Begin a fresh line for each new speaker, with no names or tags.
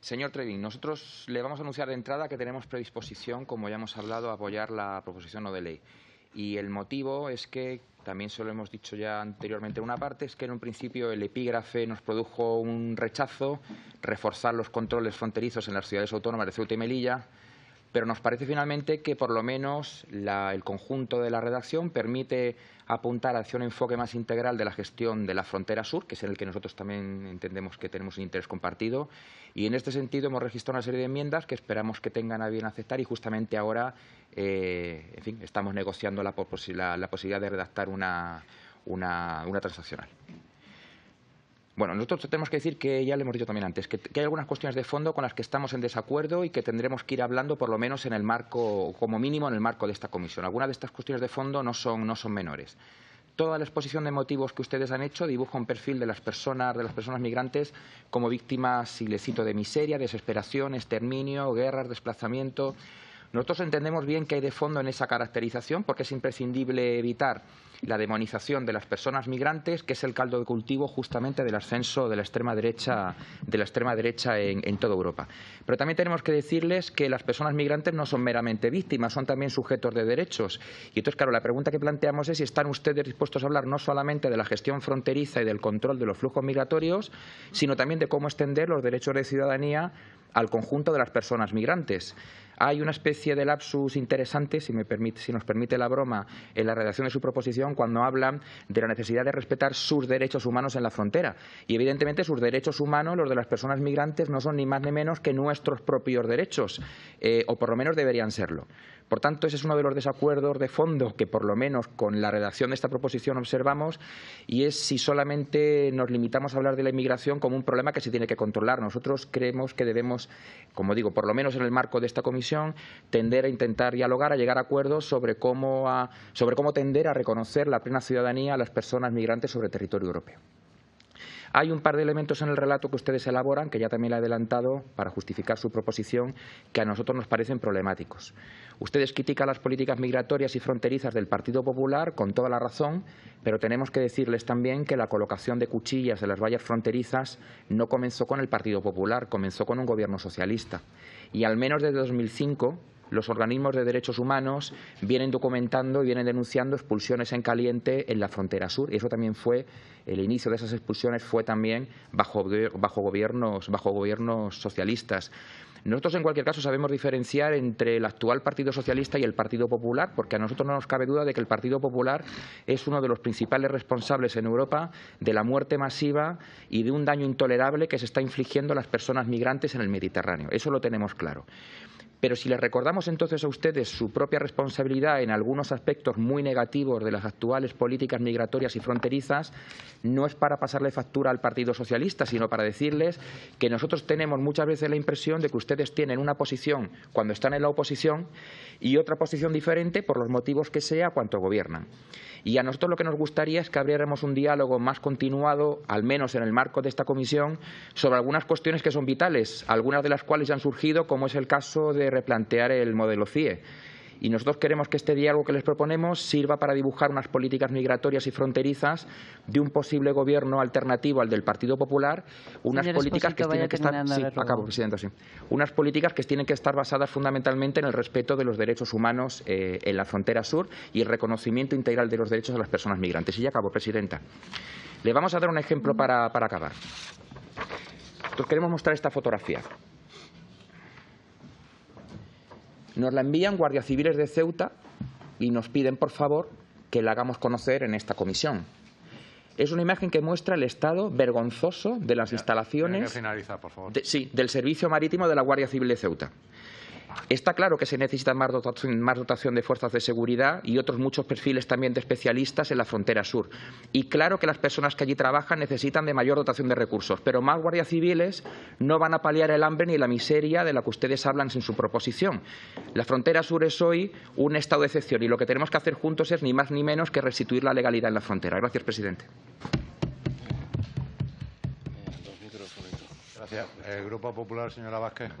Señor Treviño, nosotros le vamos a anunciar de entrada que tenemos predisposición, como ya hemos hablado, a apoyar la proposición no de ley. Y el motivo es que, también se lo hemos dicho ya anteriormente en una parte, es que en un principio el epígrafe nos produjo un rechazo, reforzar los controles fronterizos en las ciudades autónomas de Ceuta y Melilla, pero nos parece finalmente que por lo menos el conjunto de la redacción permite apuntar hacia un enfoque más integral de la gestión de la frontera sur, que es en el que nosotros también entendemos que tenemos un interés compartido. Y en este sentido hemos registrado una serie de enmiendas que esperamos que tengan a bien aceptar y justamente ahora en fin, estamos negociando la posibilidad de redactar una transaccional. Bueno, nosotros tenemos que decir que, ya le hemos dicho también antes, que hay algunas cuestiones de fondo con las que estamos en desacuerdo y que tendremos que ir hablando por lo menos en el marco, como mínimo en el marco de esta comisión. Algunas de estas cuestiones de fondo no son menores. Toda la exposición de motivos que ustedes han hecho dibuja un perfil de las personas migrantes como víctimas, y le cito, de miseria, desesperación, exterminio, guerras, desplazamiento. Nosotros entendemos bien que hay de fondo en esa caracterización, porque es imprescindible evitar la demonización de las personas migrantes, que es el caldo de cultivo justamente del ascenso de la extrema derecha en toda Europa. Pero también tenemos que decirles que las personas migrantes no son meramente víctimas, son también sujetos de derechos. Y entonces, claro, la pregunta que planteamos es si están ustedes dispuestos a hablar no solamente de la gestión fronteriza y del control de los flujos migratorios, sino también de cómo extender los derechos de ciudadanía al conjunto de las personas migrantes. Hay una especie de lapsus interesante, si nos permite la broma, en la redacción de su proposición cuando hablan de la necesidad de respetar sus derechos humanos en la frontera. Y evidentemente sus derechos humanos, los de las personas migrantes, no son ni más ni menos que nuestros propios derechos, o por lo menos deberían serlo. Por tanto, ese es uno de los desacuerdos de fondo que, por lo menos con la redacción de esta proposición, observamos, y es si solamente nos limitamos a hablar de la inmigración como un problema que se tiene que controlar. Nosotros creemos que debemos, como digo, por lo menos en el marco de esta comisión, tender a intentar dialogar, a llegar a acuerdos sobre cómo tender a reconocer la plena ciudadanía a las personas migrantes sobre el territorio europeo. Hay un par de elementos en el relato que ustedes elaboran, que ya también le he adelantado para justificar su proposición, que a nosotros nos parecen problemáticos. Ustedes critican las políticas migratorias y fronterizas del Partido Popular con toda la razón, pero tenemos que decirles también que la colocación de cuchillas en las vallas fronterizas no comenzó con el Partido Popular, comenzó con un gobierno socialista. Y al menos desde 2005… los organismos de derechos humanos vienen documentando y vienen denunciando expulsiones en caliente en la frontera sur. Y eso también fue, el inicio de esas expulsiones fue también bajo gobiernos socialistas. Nosotros, en cualquier caso, sabemos diferenciar entre el actual Partido Socialista y el Partido Popular, porque a nosotros no nos cabe duda de que el Partido Popular es uno de los principales responsables en Europa de la muerte masiva y de un daño intolerable que se está infligiendo a las personas migrantes en el Mediterráneo. Eso lo tenemos claro. Pero si les recordamos entonces a ustedes su propia responsabilidad en algunos aspectos muy negativos de las actuales políticas migratorias y fronterizas, no es para pasarle factura al Partido Socialista, sino para decirles que nosotros tenemos muchas veces la impresión de que ustedes tienen una posición cuando están en la oposición y otra posición diferente por los motivos que sea cuando gobiernan. Y a nosotros lo que nos gustaría es que abriéramos un diálogo más continuado, al menos en el marco de esta comisión, sobre algunas cuestiones que son vitales, algunas de las cuales ya han surgido, como es el caso de replantear el modelo CIE. Y nosotros queremos que este diálogo que les proponemos sirva para dibujar unas políticas migratorias y fronterizas de un posible gobierno alternativo al del Partido Popular, unas políticas que tienen que estar, unas políticas que tienen que estar basadas fundamentalmente en el respeto de los derechos humanos en la frontera sur y el reconocimiento integral de los derechos de las personas migrantes. Y ya acabo, presidenta. Le vamos a dar un ejemplo para acabar. Nosotros queremos mostrar esta fotografía. Nos la envían guardias civiles de Ceuta y nos piden, por favor, que la hagamos conocer en esta comisión. Es una imagen que muestra el estado vergonzoso de las instalaciones del Servicio Marítimo de la Guardia Civil de Ceuta. Está claro que se necesita más dotación de fuerzas de seguridad y otros muchos perfiles también de especialistas en la frontera sur. Y claro que las personas que allí trabajan necesitan de mayor dotación de recursos, pero más guardias civiles no van a paliar el hambre ni la miseria de la que ustedes hablan en su proposición. La frontera sur es hoy un estado de excepción y lo que tenemos que hacer juntos es ni más ni menos que restituir la legalidad en la frontera. Gracias, presidente.
Gracias. El Grupo Popular, señora Vázquez.